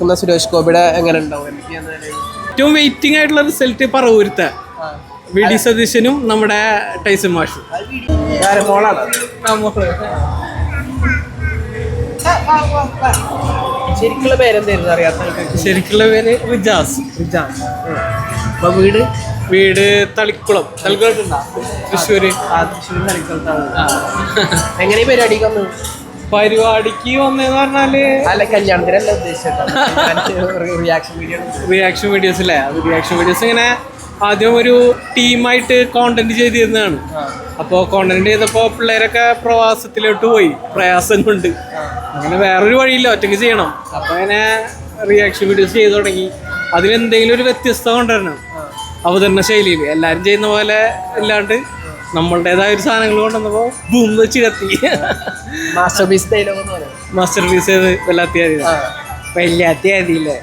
നടക്കുന്ന സുരേഷ് ഗോപിയുടെ എങ്ങനെ ഉണ്ടാവും? ഏറ്റവും വെയിറ്റിംഗ് ആയിട്ടുള്ള റിസൾട്ട് പറവൂരത്തെ വി ഡി സതീശനും നമ്മുടെ ടൈസൺ മാഷും. ശരിക്കുള്ള പേരെന്തായിരുന്നു അറിയാത്ത? ശരിക്കുള്ള പേര് റിജാസ്. അപ്പൊ വീട് തളിക്കുളം. തൃശ്ശൂര്. എങ്ങനെ പരിപാടിക്ക് വന്നു? പരിപാടിക്ക് വന്നതെന്ന് പറഞ്ഞാല് അല്ല, കല്യാണത്തിനല്ല ഉദ്ദേശിച്ചത്. റിയാക്ഷൻ വീഡിയോസ് അല്ലേ? അത് റിയാക്ഷൻ വീഡിയോസ് ഇങ്ങനെ ആദ്യം ഒരു ടീമായിട്ട് കോണ്ടന്റ് ചെയ്തിരുന്നതാണ്. അപ്പോൾ കോണ്ടന്റ് ചെയ്തപ്പോൾ പിള്ളേരൊക്കെ പ്രവാസത്തിലോട്ട് പോയി പ്രയാസം കൊണ്ട്. അങ്ങനെ വേറൊരു വഴിയില്ല, ഒറ്റയ്ക്ക് ചെയ്യണം. അപ്പോൾ അങ്ങനെ റിയാക്ഷൻ വീഡിയോസ് ചെയ്തു തുടങ്ങി. അതിലെന്തെങ്കിലും ഒരു വ്യത്യസ്തത കൊണ്ടുവരണം അവതരണ ശൈലിയിൽ. എല്ലാവരും ചെയ്യുന്ന പോലെ അല്ലാണ്ട് നമ്മളുടേതായ ഒരു സാധനങ്ങൾ കൊണ്ടുവന്നപ്പോൾ ബൂം വെച്ച് കത്തി. മാസ്റ്റർ പീസ് ചെയ്ത് വല്ലാത്തിയാതില്ലേ.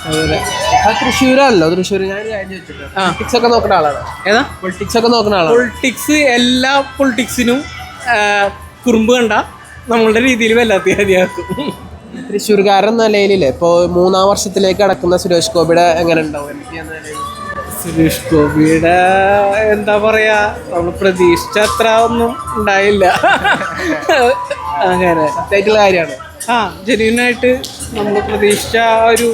അതുപോലെ തൃശ്ശൂരല്ലോ. തൃശ്ശൂർ ഞാൻ പൊളിറ്റിക്സ് ഒക്കെ നോക്കുന്ന ആളാണ്. ഏതാ? പൊളിറ്റിക്സ് ഒക്കെ നോക്കുന്ന ആളാണ്. പൊളിറ്റിക്സ് എല്ലാ പൊളിറ്റിക്സിനും കുറുമ്പ് കണ്ട നമ്മളുടെ രീതിയിൽ വല്ലാത്തിയാതിയാക്കും. തൃശ്ശൂർക്കാരൻ നിലയിലില്ലേ ഇപ്പോൾ 3-ാം വർഷത്തിലേക്ക് കടക്കുന്ന സുരേഷ് ഗോപിയുടെ എങ്ങനെ ഉണ്ടാവും? സുരേഷ് ഗോപിയുടെ എന്താ പറയാ, നമ്മൾ പ്രതീക്ഷിച്ച അത്ര ഒന്നും ഉണ്ടായില്ല. അങ്ങനെ സത്യമായിട്ടുള്ള കാര്യമാണ്. ജെന്യൂനായിട്ട് നമ്മൾ പ്രതീക്ഷിച്ച ഒരു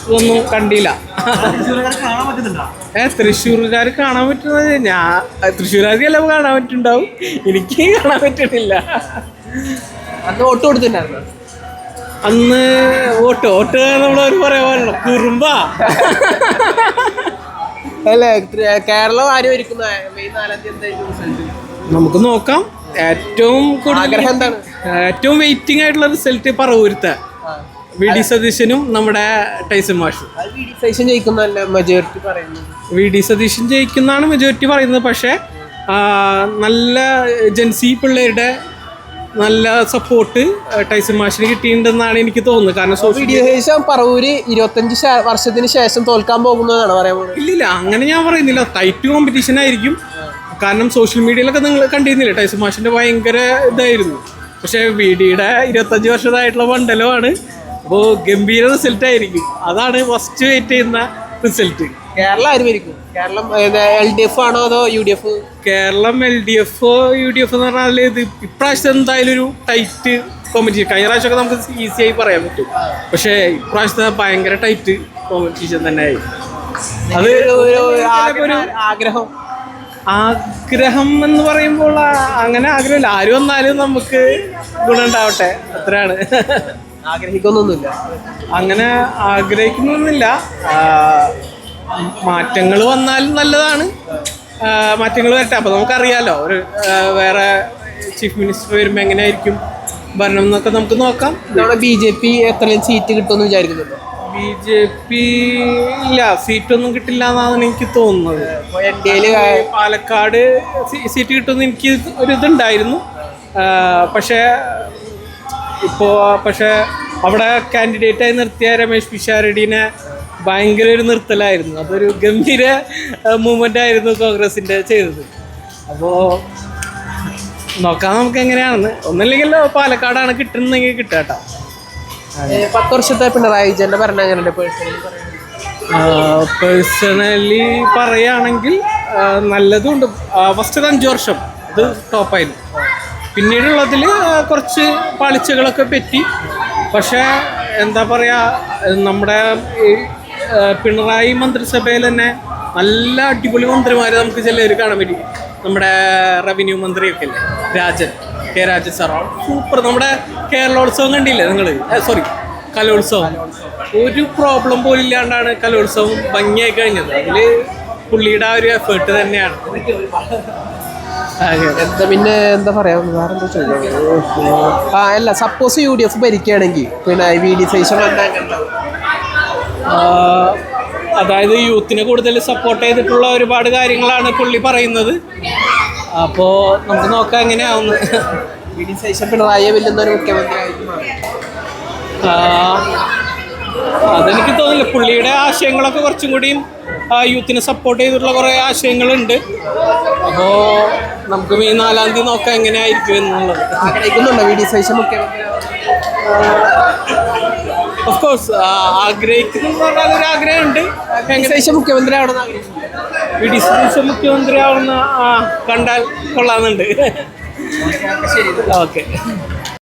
ഇതൊന്നും കണ്ടില്ല. തൃശ്ശൂർക്കാർ കാണാൻ പറ്റുന്നത് തൃശ്ശൂർക്കാർക്ക് എല്ലാം കാണാൻ പറ്റുന്നുണ്ടാവും, എനിക്ക് കാണാൻ പറ്റണില്ല. അന്ന് വോട്ട് കൊടുത്തിട്ടുണ്ടായിരുന്നു. അന്ന് വോട്ട് നമ്മളൊരു പറയാൻ പാടില്ല, കുറുമ്പാ. അല്ലേ, കേരളം ആരും ഇരിക്കുന്ന മെയ് 4-ാം തീയതി നമുക്ക് നോക്കാം. ഏറ്റവും ആഗ്രഹം എന്താണ്? ഏറ്റവും വെയിറ്റിംഗ് ആയിട്ടുള്ള റിസൾട്ട് പറവൂരത്തെ വി ഡി സതീശനും നമ്മുടെ ടൈസൺ മാഷും. വി ഡി സതീശൻ ജയിക്കുന്നതാണ് മെജോറിറ്റി പറയുന്നത്. പക്ഷേ നല്ല ജെൻസി പിള്ളേരുടെ നല്ല സപ്പോർട്ട് ടൈസൺ മാഷിന് കിട്ടിയിട്ടുണ്ടെന്നാണ് എനിക്ക് തോന്നുന്നത്. കാരണം ശേഷം പറവൂര് 25 വർഷത്തിന് ശേഷം തോൽക്കാൻ പോകുന്നതാണ് പറയാൻ പോകുന്നത്. ഇല്ലില്ല, അങ്ങനെ ഞാൻ പറയുന്നില്ല. ടൈറ്റ് കോമ്പറ്റീഷൻ ആയിരിക്കും. കാരണം സോഷ്യൽ മീഡിയയിലൊക്കെ നിങ്ങൾ കണ്ടിരുന്നില്ല, ടൈസൺ മാഷിന്റെ ഭയങ്കര ഇതായിരുന്നു. പക്ഷെ വി ഡിയുടെ 25 വർഷമായിട്ടുള്ള മണ്ഡലമാണ്. അപ്പോൾ ഗംഭീര റിസൾട്ട് ആയിരിക്കും. അതാണ് ഫസ്റ്റ് വെയിറ്റ് ചെയ്യുന്ന റിസൾട്ട്. കേരളം ആര് ഭരിക്കും? കേരളം LDF ആണോ അതോ UDF? കേരളം LDF UDF എന്ന് പറഞ്ഞാൽ ഇത് ഇപ്രാവശ്യത്തെ എന്തായാലും ഒരു ടൈറ്റ് കോമ്പറ്റീഷൻ. കഴിഞ്ഞ പ്രാവശ്യമൊക്കെ നമുക്ക് ഈസിയായി പറയാൻ പറ്റും. പക്ഷേ ഇപ്രാവശ്യത്തെ ഭയങ്കര ടൈറ്റ് കോമ്പറ്റീഷൻ തന്നെയായി. അത് ആഗ്രഹം എന്ന് പറയുമ്പോൾ അങ്ങനെ ആഗ്രഹമില്ല. ആര് വന്നാലും നമുക്ക് ഗുണം ഉണ്ടാവട്ടെ, അത്രയാണ്. ആഗ്രഹിക്കുന്നൊന്നുമില്ല, അങ്ങനെ ആഗ്രഹിക്കുന്നൊന്നുമില്ല. മാറ്റങ്ങൾ വന്നാലും നല്ലതാണ്. മാറ്റങ്ങൾ വരട്ടെ. അപ്പോൾ നമുക്കറിയാലോ ഒരു വേറെ ചീഫ് മിനിസ്റ്റർ വരുമ്പോൾ എങ്ങനെയായിരിക്കും ഭരണം എന്നൊക്കെ നമുക്ക് നോക്കാം. BJP എത്രയും സീറ്റ് കിട്ടുമെന്ന് വിചാരിക്കുന്നുണ്ടോ? BJP ഇല്ല, സീറ്റൊന്നും കിട്ടില്ല എന്നാണ് എനിക്ക് തോന്നുന്നത്. പാലക്കാട് സീറ്റ് കിട്ടുമെന്ന് എനിക്ക് ഒരു ഇതുണ്ടായിരുന്നു. പക്ഷേ അവിടെ കാൻഡിഡേറ്റായി നിർത്തിയ രമേശ് പിഷാരടിനെ ഭയങ്കര ഒരു നിർത്തലായിരുന്നു. അതൊരു ഗംഭീര മൂവ്മെൻ്റ് ആയിരുന്നു കോൺഗ്രസിൻ്റെ ചെയ്തത്. അപ്പോൾ നോക്കാം നമുക്ക് എങ്ങനെയാണെന്ന്. ഒന്നല്ലെങ്കിൽ പാലക്കാടാണ് കിട്ടുന്നെങ്കിൽ കിട്ടാട്ടോ. 10 വർഷത്തെ പിണറായി വിജയൻ്റെ ഭരണം എങ്ങനെയുണ്ട് പേഴ്സണലി പറയുകയാണെങ്കിൽ? നല്ലതുണ്ട്. ഫസ്റ്റ് 5 വർഷം ഇത് ടോപ്പായിരുന്നു. പിന്നീടുള്ളതിൽ കുറച്ച് പാളിച്ചകളൊക്കെ പറ്റി. പക്ഷേ എന്താ പറയുക, നമ്മുടെ പിണറായി മന്ത്രിസഭയിൽ തന്നെ നല്ല അടിപൊളി മന്ത്രിമാരെ നമുക്ക് ചിലർ കാണാൻ പറ്റി. നമ്മുടെ റവന്യൂ മന്ത്രിയൊക്കെ അല്ലേ, കെ രാജൻ സാറാണ് സൂപ്പർ. നമ്മുടെ കേരളോത്സവം കണ്ടില്ലേ നിങ്ങൾ? കലോത്സവം ഒരു പ്രോബ്ലം പോലും ഇല്ലാണ്ടാണ് കലോത്സവം ഭംഗിയായി കഴിഞ്ഞത്. അതിൽ പുള്ളിയുടെ ആ ഒരു എഫേർട്ട് തന്നെയാണ്. പിന്നെ എന്താ പറയാ, വേറെന്താ ചോദിക്കാം. അല്ല, സപ്പോസ് UDF ഭരിക്കുകയാണെങ്കിൽ പിന്നെ VD സതീശൻ അതായത് യൂത്തിനെ കൂടുതൽ സപ്പോർട്ട് ചെയ്തിട്ടുള്ള ഒരുപാട് കാര്യങ്ങളാണ് പുള്ളി പറയുന്നത്. അപ്പോൾ നമുക്ക് നോക്കാം എങ്ങനെയാവുന്നു. VD സതീശൻ പിണറായിയെ വെല്ലുന്ന ഒരു മുഖ്യമന്ത്രി അതെനിക്ക് തോന്നില്ല. പുള്ളിയുടെ ആശയങ്ങളൊക്കെ കുറച്ചും കൂടിയും യൂത്തിനെ സപ്പോർട്ട് ചെയ്തിട്ടുള്ള കുറേ ആശയങ്ങളുണ്ട്. അപ്പോൾ നമുക്ക് മെയ് 4-ാം തീയതി നോക്കാം എങ്ങനെയായിരിക്കും എന്നുള്ളത്. ആഗ്രഹിക്കുന്നുണ്ടോ VD സതീശൻ മുഖ്യമന്ത്രി? കോഴ്സ് ആഗ്രഹിക്കുന്നു എന്ന് പറഞ്ഞാൽ ഒരു ആഗ്രഹമുണ്ട്. ശേഷം മുഖ്യമന്ത്രി ആവണമെന്ന് ആഗ്രഹിക്കുന്നു. വി ഡി സതീശൻ മുഖ്യമന്ത്രി ആവുന്ന കണ്ടാൽ കൊള്ളാമെന്നുണ്ട്. ഓക്കെ.